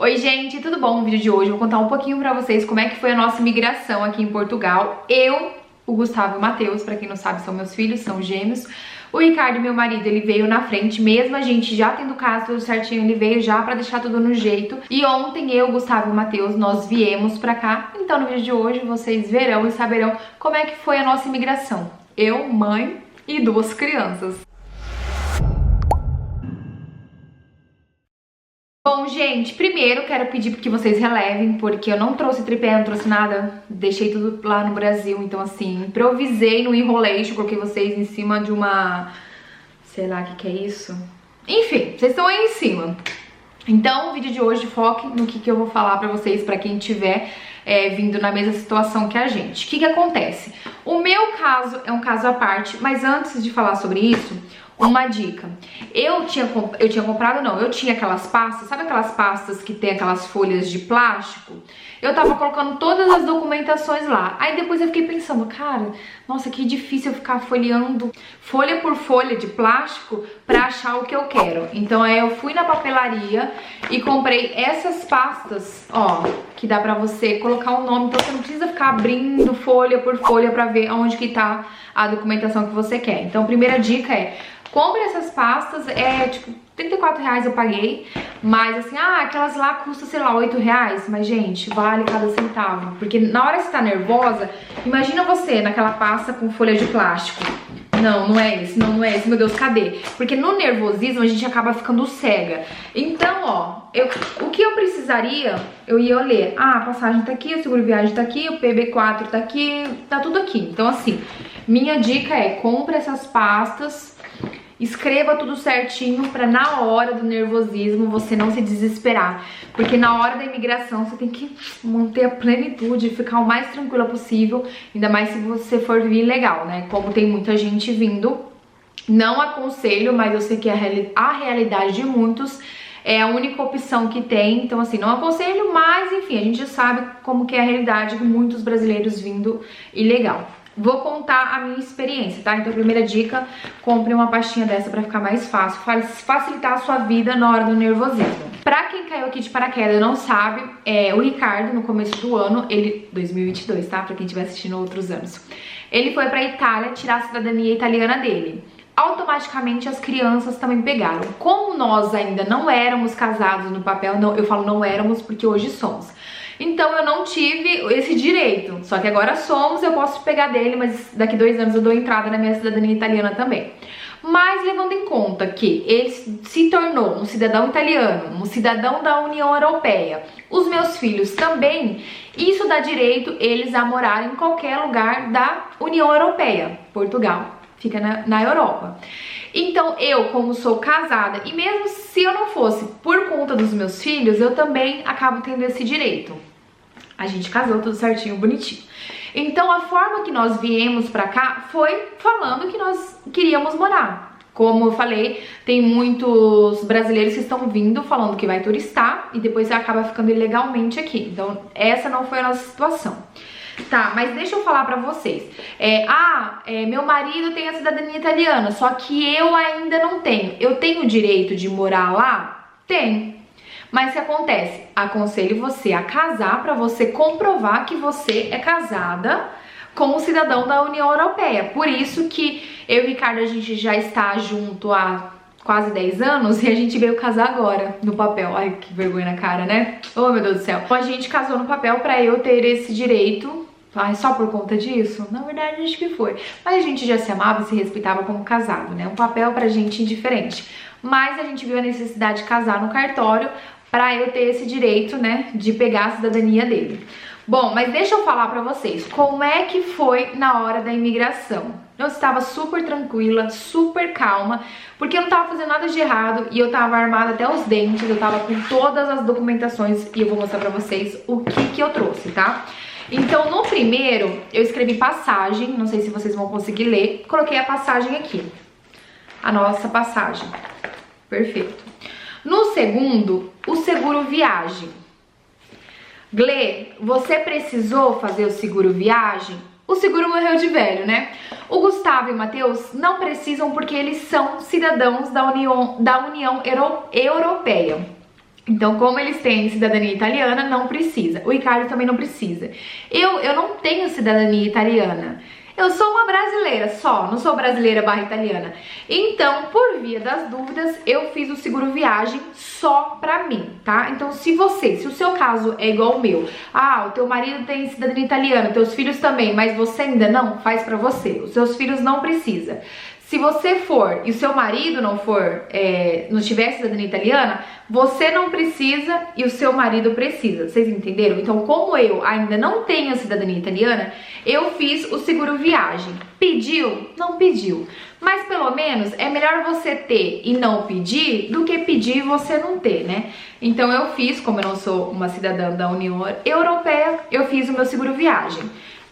Oi gente, tudo bom? No vídeo de hoje eu vou contar um pouquinho pra vocês como é que foi a nossa imigração aqui em Portugal. O Gustavo e o Matheus, pra quem não sabe, são meus filhos, são gêmeos. O Ricardo, meu marido, ele veio na frente, mesmo a gente já tendo casa tudo certinho, ele veio já pra deixar tudo no jeito. E ontem eu, Gustavo e o Matheus, nós viemos pra cá. Então no vídeo de hoje vocês verão e saberão como é que foi a nossa imigração. Eu, mãe e duas crianças. Bom, gente, primeiro quero pedir que vocês relevem, porque eu não trouxe tripé, não trouxe nada, deixei tudo lá no Brasil, então assim, improvisei no enroleixo, coloquei vocês em cima de uma, sei lá o que é isso, enfim, vocês estão aí em cima. Então o vídeo de hoje foque no que eu vou falar pra vocês, pra quem tiver vindo na mesma situação que a gente. O que acontece? O meu caso é um caso à parte, mas antes de falar sobre isso, uma dica. Eu tinha comprado, não, eu tinha aquelas pastas, sabe aquelas pastas que tem aquelas folhas de plástico? Eu tava colocando todas as documentações lá. Aí depois eu fiquei pensando, cara, nossa, que difícil eu ficar folheando folha por folha de plástico pra achar o que eu quero. Então aí eu fui na papelaria e comprei essas pastas, ó, que dá pra você colocar um nome, então você não precisa ficar abrindo folha por folha pra ver onde que tá a documentação que você quer. Então a primeira dica é: compre essas pastas, tipo, R$34 eu paguei, mas assim, aquelas lá custam, sei lá, R$8, mas gente, vale cada centavo, porque na hora que você tá nervosa, imagina você naquela pasta com folha de plástico. Não é esse, não é esse, meu Deus, cadê? Porque no nervosismo a gente acaba ficando cega. Então, ó, o que eu precisaria, eu ia ler, a passagem tá aqui, o seguro viagem tá aqui, o PB4 tá aqui, tá tudo aqui. Então assim, minha dica é: compre essas pastas, escreva tudo certinho pra na hora do nervosismo você não se desesperar. Porque na hora da imigração você tem que manter a plenitude, ficar o mais tranquila possível. Ainda mais se você for vir legal, né? Como tem muita gente vindo, não aconselho, mas eu sei que a realidade de muitos é a única opção que tem. Então assim, não aconselho, mas enfim, a gente já sabe como que é a realidade de muitos brasileiros vindo ilegal. Vou contar a minha experiência, tá? Então, primeira dica: compre uma pastinha dessa pra ficar mais fácil, facilitar a sua vida na hora do nervosismo. Pra quem caiu aqui de paraquedas e não sabe, o Ricardo, no começo do ano, 2022, tá? Pra quem estiver assistindo outros anos, ele foi pra Itália tirar a cidadania italiana dele. Automaticamente as crianças também pegaram. Como nós ainda não éramos casados no papel, não, eu falo não éramos porque hoje somos. Então eu não tive esse direito, só que agora somos, eu posso pegar dele, mas daqui 2 anos eu dou entrada na minha cidadania italiana também. Mas levando em conta que ele se tornou um cidadão italiano, um cidadão da União Europeia, os meus filhos também, isso dá direito eles a morar em qualquer lugar da União Europeia. Portugal fica na Europa. Então eu, como sou casada, e mesmo se eu não fosse por conta dos meus filhos, eu também acabo tendo esse direito. A gente casou tudo certinho, bonitinho. Então a forma que nós viemos pra cá foi falando que nós queríamos morar. Como eu falei, tem muitos brasileiros que estão vindo falando que vai turistar e depois você acaba ficando ilegalmente aqui. Então essa não foi a nossa situação. Tá, mas deixa eu falar pra vocês. Meu marido tem a cidadania italiana, só que eu ainda não tenho. Eu tenho o direito de morar lá? Tenho. Mas o que acontece? Aconselho você a casar pra você comprovar que você é casada com um cidadão da União Europeia. Por isso que eu e o Ricardo, a gente já está junto há quase 10 anos e a gente veio casar agora, no papel. Ai, que vergonha na cara, né? Oh, meu Deus do céu. A gente casou no papel pra eu ter esse direito. Ai, só por conta disso? Na verdade, acho que foi. Mas a gente já se amava e se respeitava como casado, né? Um papel pra gente indiferente. Mas a gente viu a necessidade de casar no cartório pra eu ter esse direito, né, de pegar a cidadania dele. Bom, mas deixa eu falar pra vocês como é que foi na hora da imigração. Eu estava super tranquila, super calma, porque eu não tava fazendo nada de errado e eu tava armada até os dentes, eu tava com todas as documentações e eu vou mostrar pra vocês o que eu trouxe, tá? Então, no primeiro, eu escrevi passagem, não sei se vocês vão conseguir ler, coloquei a passagem aqui, a nossa passagem, perfeito. No segundo, o seguro viagem. Glê, você precisou fazer o seguro viagem? O seguro morreu de velho, né? O Gustavo e o Matheus não precisam porque eles são cidadãos da União Europeia. Então, como eles têm cidadania italiana, não precisa. O Ricardo também não precisa. Eu não tenho cidadania italiana. Eu sou uma brasileira só, não sou brasileira barra italiana. Então, por via das dúvidas, eu fiz o seguro viagem só pra mim, tá? Então, se o seu caso é igual ao meu, o teu marido tem cidadania italiana, teus filhos também, mas você ainda não, faz pra você. Os seus filhos não precisam. Se você for e o seu marido não for, não tiver cidadania italiana, você não precisa e o seu marido precisa. Vocês entenderam? Então, como eu ainda não tenho cidadania italiana, eu fiz o seguro viagem. Pediu? Não pediu. Mas pelo menos é melhor você ter e não pedir do que pedir e você não ter, né? Então eu fiz, como eu não sou uma cidadã da União Europeia, eu fiz o meu seguro viagem.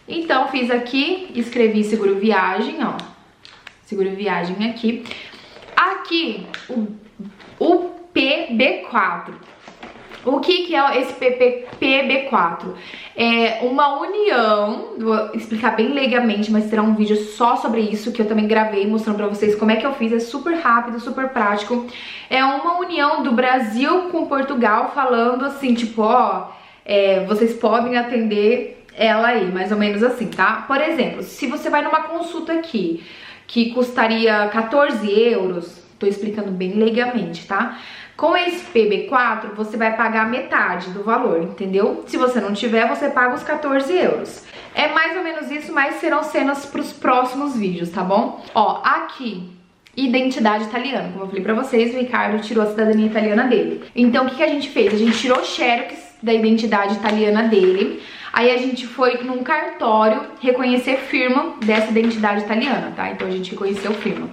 Então fiz aqui, escrevi seguro viagem, ó. Seguro viagem aqui. Aqui, o PB4. O que é esse PB4? É uma união, vou explicar bem leigamente, mas terá um vídeo só sobre isso, que eu também gravei mostrando pra vocês como é que eu fiz, é super rápido, super prático. É uma união do Brasil com Portugal, falando assim, tipo, vocês podem atender ela aí, mais ou menos assim, tá? Por exemplo, se você vai numa consulta aqui, que custaria 14 euros, tô explicando bem leigamente, tá? Com esse PB4, você vai pagar metade do valor, entendeu? Se você não tiver, você paga os 14 euros. É mais ou menos isso, mas serão cenas pros próximos vídeos, tá bom? Ó, aqui, identidade italiana. Como eu falei pra vocês, o Ricardo tirou a cidadania italiana dele. Então, o que a gente fez? A gente tirou o xerox da identidade italiana dele. Aí a gente foi num cartório reconhecer firma dessa identidade italiana, tá? Então a gente reconheceu firma.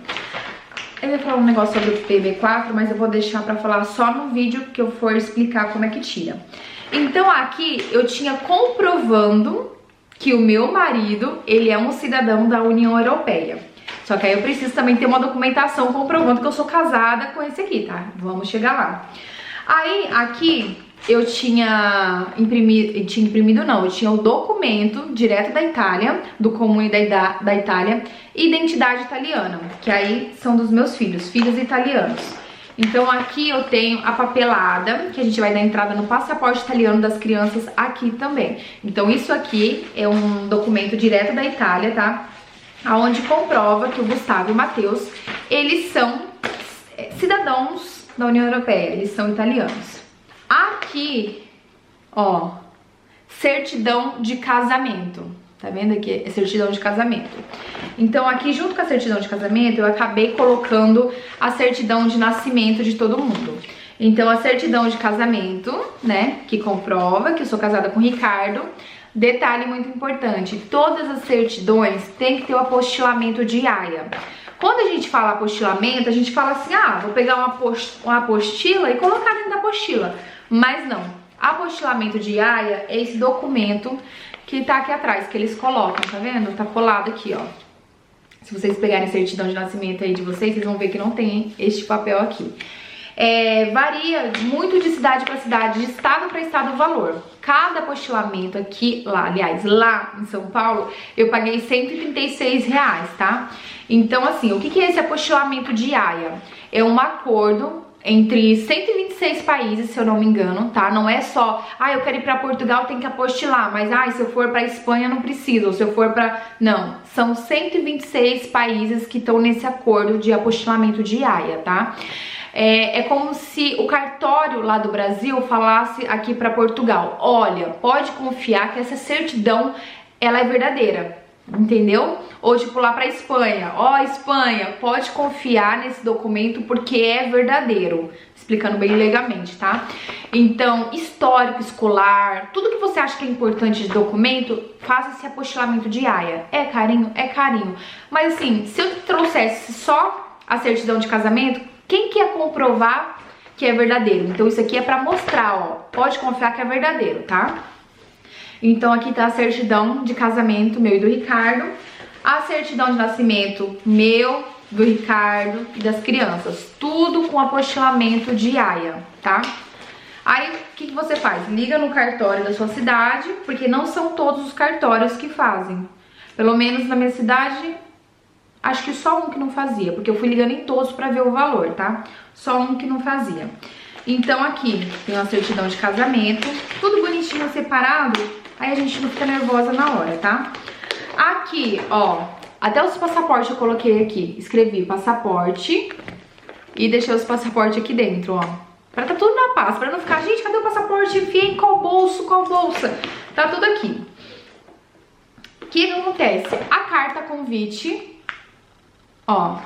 Eu ia falar um negócio sobre o PB4, mas eu vou deixar pra falar só no vídeo que eu for explicar como é que tira. Então aqui eu tinha comprovando que o meu marido, ele é um cidadão da União Europeia. Só que aí eu preciso também ter uma documentação comprovando que eu sou casada com esse aqui, tá? Vamos chegar lá. Aí aqui eu tinha imprimido não, eu tinha o documento direto da Itália, do Comune da Itália, identidade italiana, que aí são dos meus filhos italianos. Então aqui eu tenho a papelada, que a gente vai dar entrada no passaporte italiano das crianças aqui também. Então isso aqui é um documento direto da Itália, tá? Onde comprova que o Gustavo e o Matheus, eles são cidadãos da União Europeia, eles são italianos. Aqui, ó, certidão de casamento. Tá vendo aqui? É certidão de casamento. Então aqui, junto com a certidão de casamento, eu acabei colocando a certidão de nascimento de todo mundo. Então a certidão de casamento, né, que comprova que eu sou casada com o Ricardo. Detalhe muito importante, todas as certidões tem que ter o apostilamento de AIA. Quando a gente fala apostilamento, a gente fala assim, vou pegar uma apostila e colocar dentro da apostila. Mas não, apostilamento de AIA é esse documento que tá aqui atrás, que eles colocam, tá vendo? Tá colado aqui, ó. Se vocês pegarem a certidão de nascimento aí de vocês, vocês vão ver que não tem este papel aqui. Varia muito de cidade para cidade, de estado para estado o valor. Cada apostilamento aqui, lá em São Paulo, eu paguei R$136, tá? Então, assim, o que é esse apostilamento de AIA? É um acordo entre 126 países, se eu não me engano, tá? Não é só, eu quero ir pra Portugal, tem que apostilar, mas, se eu for pra Espanha, não preciso, ou se eu for pra... Não, são 126 países que estão nesse acordo de apostilamento de AIA, tá? É como se o cartório lá do Brasil falasse aqui pra Portugal, olha, pode confiar que essa certidão, ela é verdadeira, entendeu? Ou tipo lá pra Espanha, Espanha, pode confiar nesse documento porque é verdadeiro, explicando bem legalmente, tá? Então, histórico escolar, tudo que você acha que é importante de documento, faça esse apostilamento de AIA. É carinho? É carinho. Mas assim, se eu trouxesse só a certidão de casamento, quem que ia comprovar que é verdadeiro? Então isso aqui é pra mostrar, pode confiar que é verdadeiro, tá? Então aqui tá a certidão de casamento meu e do Ricardo, a certidão de nascimento meu, do Ricardo e das crianças, tudo com apostilamento de AIA, tá? Aí o que você faz? Liga no cartório da sua cidade, porque não são todos os cartórios que fazem. Pelo menos na minha cidade, acho que só um que não fazia, porque eu fui ligando em todos pra ver o valor, tá? Só um que não fazia. Então aqui tem uma certidão de casamento, tudo bonitinho separado, aí a gente não fica nervosa na hora, tá? Aqui, ó, até os passaportes eu coloquei aqui, escrevi passaporte e deixei os passaportes aqui dentro, ó. Pra tá tudo na paz, pra não ficar, gente, cadê o passaporte? Enfiei em qual bolso, qual bolsa? Tá tudo aqui. O que acontece? A carta convite, ó.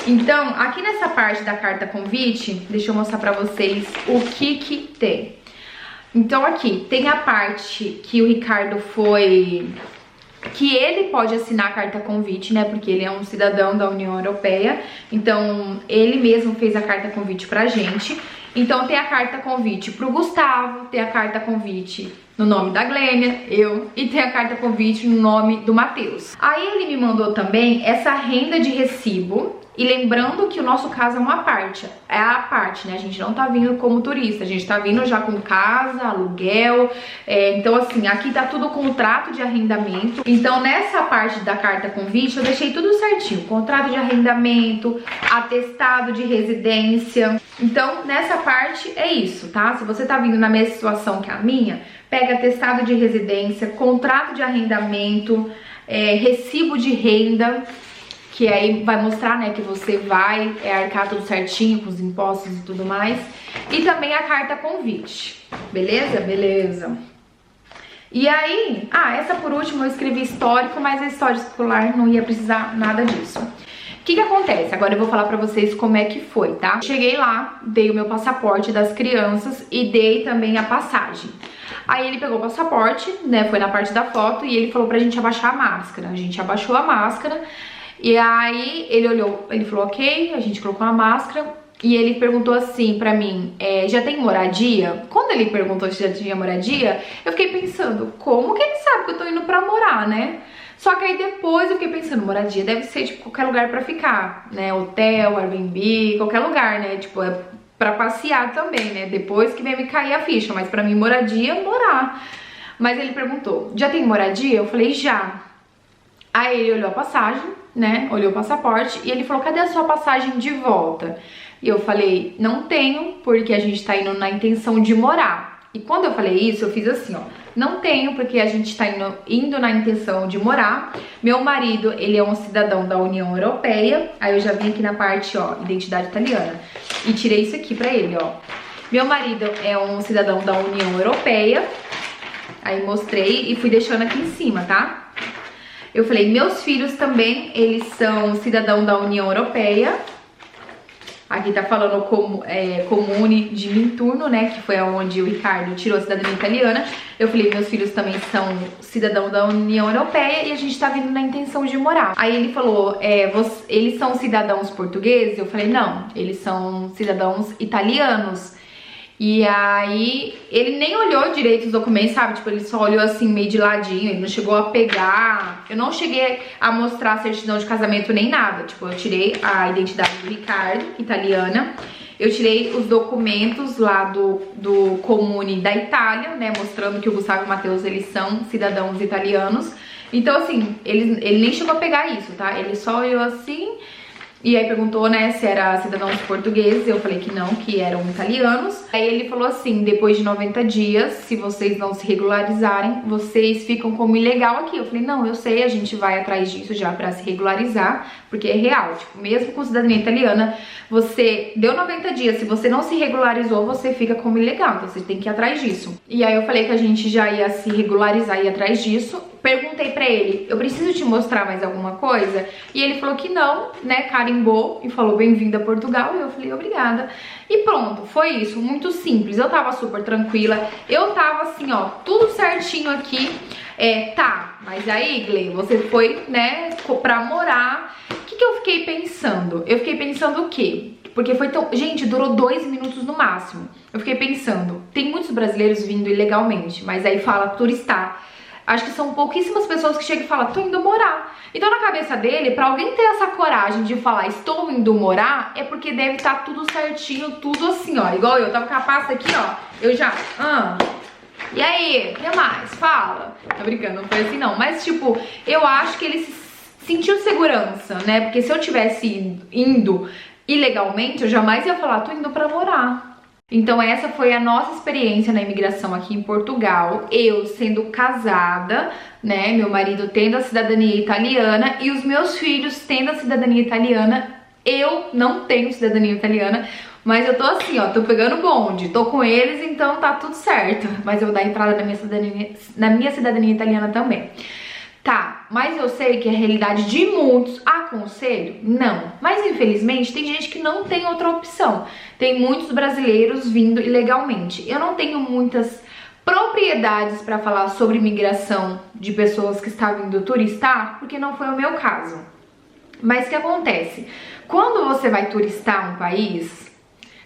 Então, aqui nessa parte da carta convite, deixa eu mostrar pra vocês o que tem. Então aqui, tem a parte que o Ricardo foi... que ele pode assinar a carta convite, né, porque ele é um cidadão da União Europeia. Então, ele mesmo fez a carta convite pra gente. Então, tem a carta convite pro Gustavo, tem a carta convite no nome da Glênia, eu, e tem a carta convite no nome do Matheus. Aí ele me mandou também essa renda de recibo. E lembrando que o nosso caso é uma parte, né? A gente não tá vindo como turista, a gente tá vindo já com casa, aluguel. Então assim, aqui tá tudo contrato de arrendamento. Então nessa parte da carta convite eu deixei tudo certinho. Contrato de arrendamento, atestado de residência. Então nessa parte é isso, tá? Se você tá vindo na mesma situação que a minha, pega atestado de residência, contrato de arrendamento, recibo de renda, que aí vai mostrar, né, que você vai arcar tudo certinho com os impostos e tudo mais. E também a carta convite, beleza? Beleza. E aí, essa por último eu escrevi histórico, mas a história escolar não ia precisar nada disso. O que acontece? Agora eu vou falar pra vocês como é que foi, tá? Cheguei lá, dei o meu passaporte das crianças e dei também a passagem. Aí ele pegou o passaporte, né, foi na parte da foto e ele falou pra gente abaixar a máscara. A gente abaixou a máscara. E aí ele olhou, ele falou ok, a gente colocou a máscara e ele perguntou assim pra mim, já tem moradia? Quando ele perguntou se já tinha moradia, eu fiquei pensando, como que ele sabe que eu tô indo pra morar, né? Só que aí depois eu fiquei pensando, moradia deve ser tipo qualquer lugar pra ficar, né? Hotel, Airbnb, qualquer lugar, né? Tipo, é pra passear também, né? Depois que vem me cair a ficha, mas pra mim moradia é morar. Mas ele perguntou, já tem moradia? Eu falei, já. Aí ele olhou a passagem, né, olhou o passaporte e ele falou, cadê a sua passagem de volta? E eu falei, não tenho, porque a gente tá indo na intenção de morar. E quando eu falei isso, eu fiz assim, ó, não tenho, porque a gente tá indo na intenção de morar. Meu marido, ele é um cidadão da União Europeia. Aí eu já vim aqui na parte, ó, identidade italiana, e tirei isso aqui pra ele, ó. Meu marido é um cidadão da União Europeia. Aí mostrei e fui deixando aqui em cima, tá? Eu falei, meus filhos também, eles são cidadão da União Europeia. Aqui tá falando Comune de Minturno, né, que foi onde o Ricardo tirou a cidadania italiana. Eu falei, meus filhos também são cidadão da União Europeia e a gente tá vindo na intenção de morar. Aí ele falou, eles são cidadãos portugueses? Eu falei, não, eles são cidadãos italianos. E aí, ele nem olhou direito os documentos, sabe? Tipo, ele só olhou assim, meio de ladinho, ele não chegou a pegar. Eu não cheguei a mostrar a certidão de casamento nem nada. Tipo, eu tirei a identidade do Ricardo, italiana. Eu tirei os documentos lá do Comune da Itália, né? Mostrando que o Gustavo e o Matheus, eles são cidadãos italianos. Então, assim, ele nem chegou a pegar isso, tá? Ele só olhou assim... E aí perguntou, né, se era cidadãos portugueses, eu falei que não, que eram italianos. Aí ele falou assim, depois de 90 dias, se vocês não se regularizarem, vocês ficam como ilegal aqui. Eu falei, não, eu sei, a gente vai atrás disso já pra se regularizar, porque é real. Tipo, mesmo com cidadania italiana, você deu 90 dias, se você não se regularizou, você fica como ilegal, então você tem que ir atrás disso. E aí eu falei que a gente já ia se regularizar e ir atrás disso. Perguntei pra ele, eu preciso te mostrar mais alguma coisa? E ele falou que não, né, carimbou e falou bem-vindo a Portugal. E eu falei, obrigada. E pronto, foi isso, muito simples. Eu tava super tranquila, eu tava assim, ó, tudo certinho aqui. Tá, mas aí, Glê, você foi, né, pra morar. O que eu fiquei pensando? Eu fiquei pensando o quê? Porque foi tão... Gente, durou 2 minutos no máximo. Eu fiquei pensando, tem muitos brasileiros vindo ilegalmente, mas aí fala turistar. Acho que são pouquíssimas pessoas que chegam e falam, tô indo morar. Então na cabeça dele, pra alguém ter essa coragem de falar, estou indo morar, é porque deve estar tudo certinho, tudo assim, ó. Igual eu, tava com a pasta aqui, ó. Eu já, e aí, o que mais? Fala. Tô brincando, não foi assim não. Mas tipo, eu acho que ele sentiu segurança, né? Porque se eu tivesse indo ilegalmente, eu jamais ia falar, tô indo pra morar. Então essa foi a nossa experiência na imigração aqui em Portugal, eu sendo casada, né, meu marido tendo a cidadania italiana e os meus filhos tendo a cidadania italiana. Eu não tenho cidadania italiana, mas eu tô assim, ó, tô pegando bonde, tô com eles, então tá tudo certo, mas eu vou dar entrada na minha cidadania italiana também. Tá, mas eu sei que é a realidade de muitos. Aconselho? Não. Mas infelizmente tem gente que não tem outra opção. Tem muitos brasileiros vindo ilegalmente. Eu não tenho muitas propriedades para falar sobre migração de pessoas que estão vindo turistar, porque não foi o meu caso. Mas o que acontece? Quando você vai turistar um país,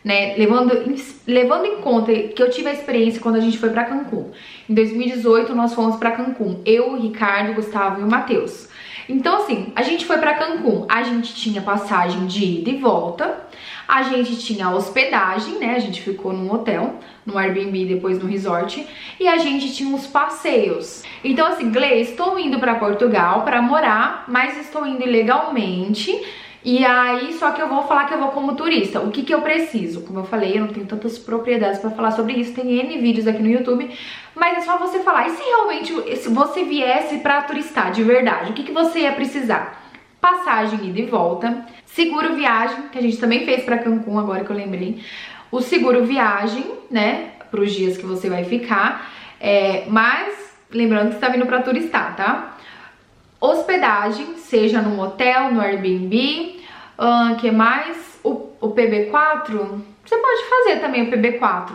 né, levando em conta que eu tive a experiência quando a gente foi pra Cancún. Em 2018 nós fomos pra Cancún, eu, o Ricardo, o Gustavo e o Matheus. Então assim, a gente foi pra Cancún, a gente tinha passagem de ida e volta, a gente tinha hospedagem, né, a gente ficou num hotel, no Airbnb, depois no resort, e a gente tinha uns passeios. Então assim, Glê, estou indo pra Portugal pra morar, mas estou indo ilegalmente. E aí, só que eu vou falar que eu vou como turista. O que eu preciso? Como eu falei, eu não tenho tantas propriedades pra falar sobre isso. Tem N vídeos aqui no YouTube. Mas é só você falar. E se realmente se você viesse pra turistar de verdade? O que você ia precisar? Passagem ida e volta. Seguro viagem, que a gente também fez pra Cancún, agora que eu lembrei. O seguro viagem, né? Pros dias que você vai ficar. Mas, lembrando que você tá vindo pra turistar, tá? Hospedagem, seja no hotel, no Airbnb, que mais? O PB4, você pode fazer também o PB4.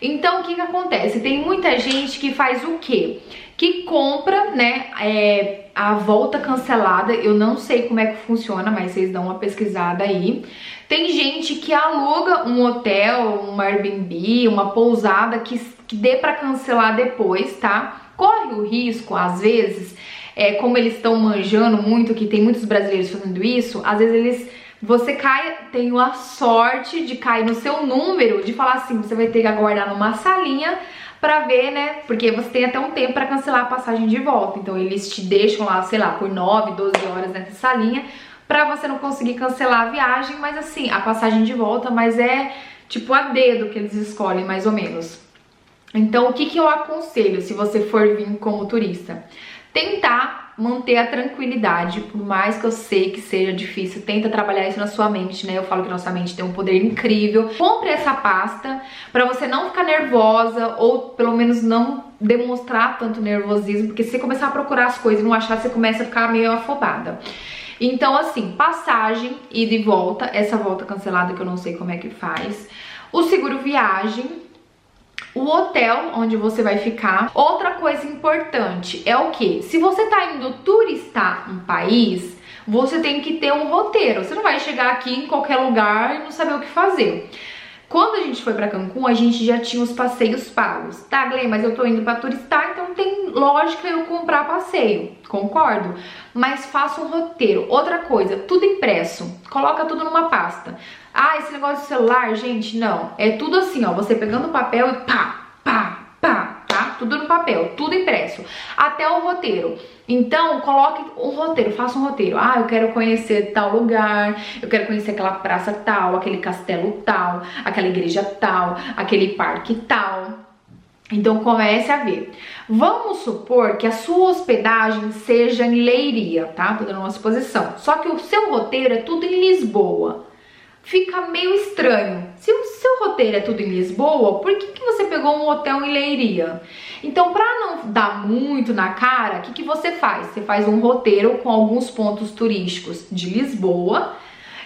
Então, o que acontece? Tem muita gente que faz o quê? Que compra, né, a volta cancelada. Eu não sei como é que funciona, mas vocês dão uma pesquisada aí. Tem gente que aluga um hotel, um Airbnb, uma pousada que dê pra cancelar depois, tá? Corre o risco, às vezes, como eles estão manjando muito, que tem muitos brasileiros fazendo isso, às vezes você tem a sorte de cair no seu número, de falar assim, você vai ter que aguardar numa salinha pra ver, né, porque você tem até um tempo pra cancelar a passagem de volta, então eles te deixam lá, sei lá, por 9, 12 horas nessa salinha, pra você não conseguir cancelar a viagem, mas assim, a passagem de volta, mas é tipo a dedo que eles escolhem, mais ou menos. Então, o que eu aconselho se você for vir como turista? Tentar manter a tranquilidade, por mais que eu sei que seja difícil, tenta trabalhar isso na sua mente, né? Eu falo que nossa mente tem um poder incrível. Compre essa pasta pra você não ficar nervosa ou pelo menos não demonstrar tanto nervosismo, porque se você começar a procurar as coisas e não achar, você começa a ficar meio afobada. Então assim, passagem, ida e volta, essa volta cancelada que eu não sei como é que faz, o seguro viagem, o hotel onde você vai ficar. Outra coisa importante é o que? Se você tá indo turistar um país, você tem que ter um roteiro. Você não vai chegar aqui em qualquer lugar e não saber o que fazer. Quando a gente foi pra Cancún, a gente já tinha os passeios pagos. Tá, Glê, mas eu tô indo pra turistar, então tem lógica eu comprar passeio. Concordo? Mas faça um roteiro. Outra coisa, tudo impresso. Coloca tudo numa pasta. Ah, esse negócio de celular, gente, não. É tudo assim, ó, você pegando o papel e pá, pá, pá, tá? Tudo no papel, tudo impresso. Até o roteiro. Então, coloque um roteiro, faça um roteiro. Ah, eu quero conhecer tal lugar, eu quero conhecer aquela praça tal, aquele castelo tal, aquela igreja tal, aquele parque tal. Então, comece a ver. Vamos supor que a sua hospedagem seja em Leiria, tá? Tô dando uma suposição. Só que o seu roteiro é tudo em Lisboa. Fica meio estranho. Se o seu roteiro é tudo em Lisboa, por que você pegou um hotel em Leiria? Então, para não dar muito na cara, o que você faz? Você faz um roteiro com alguns pontos turísticos de Lisboa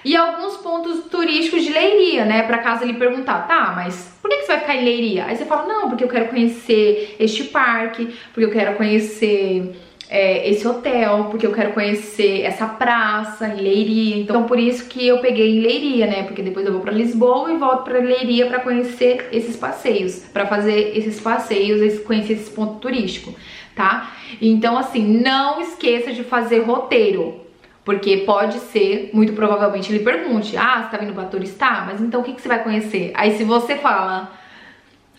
e alguns pontos turísticos de Leiria, né? Para caso ele perguntar, tá, mas por que você vai ficar em Leiria? Aí você fala, não, porque eu quero conhecer este parque, porque eu quero conhecer esse hotel, porque eu quero conhecer essa praça em Leiria. Então por isso que eu peguei em Leiria, né? Porque depois eu vou pra Lisboa e volto pra Leiria pra conhecer esses passeios, pra fazer esses passeios, conhecer esse ponto turístico, tá? Então assim, não esqueça de fazer roteiro, porque pode ser, muito provavelmente ele pergunte, ah, você tá vindo pra turistar? Mas então o que você vai conhecer? Aí se você fala,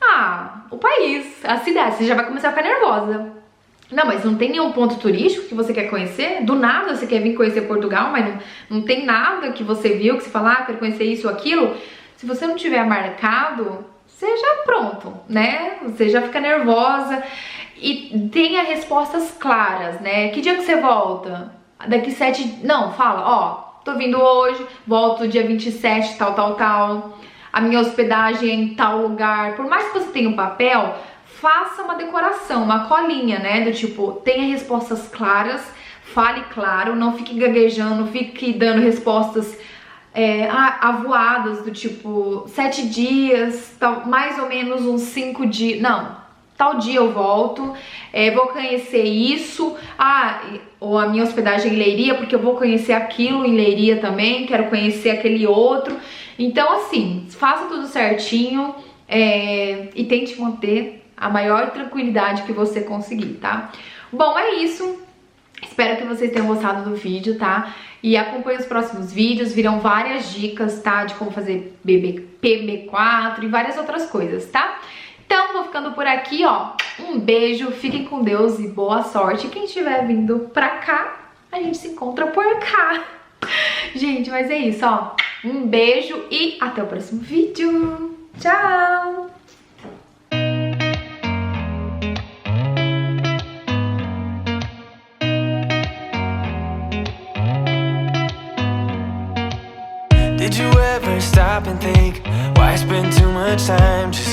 ah, o país, a cidade, você já vai começar a ficar nervosa. Não, mas não tem nenhum ponto turístico que você quer conhecer? Do nada você quer vir conhecer Portugal, mas não tem nada que você viu, que você fala, ah, quero conhecer isso ou aquilo. Se você não tiver marcado, você já pronto, né? Você já fica nervosa e tenha respostas claras, né? Que dia que você volta? Daqui 7... Não, fala, ó, tô vindo hoje, volto dia 27, tal, tal, tal. A minha hospedagem é em tal lugar. Por mais que você tenha um papel, faça uma decoração, uma colinha, né? Do tipo, tenha respostas claras, fale claro, não fique gaguejando, fique dando respostas avoadas, do tipo 7 dias, tal, mais ou menos uns 5 dias. Não, tal dia eu volto, vou conhecer isso, ou a minha hospedagem em Leiria, porque eu vou conhecer aquilo em Leiria também, quero conhecer aquele outro. Então, assim, faça tudo certinho e tente manter a maior tranquilidade que você conseguir, tá? Bom, é isso. Espero que vocês tenham gostado do vídeo, tá? E acompanhe os próximos vídeos, virão várias dicas, tá? De como fazer PB4 e várias outras coisas, tá? Então, vou ficando por aqui, ó. Um beijo, fiquem com Deus e boa sorte. Quem estiver vindo pra cá, a gente se encontra por cá. Gente, mas é isso, ó. Um beijo e até o próximo vídeo. Tchau! Did you ever stop and think, why spend too much time just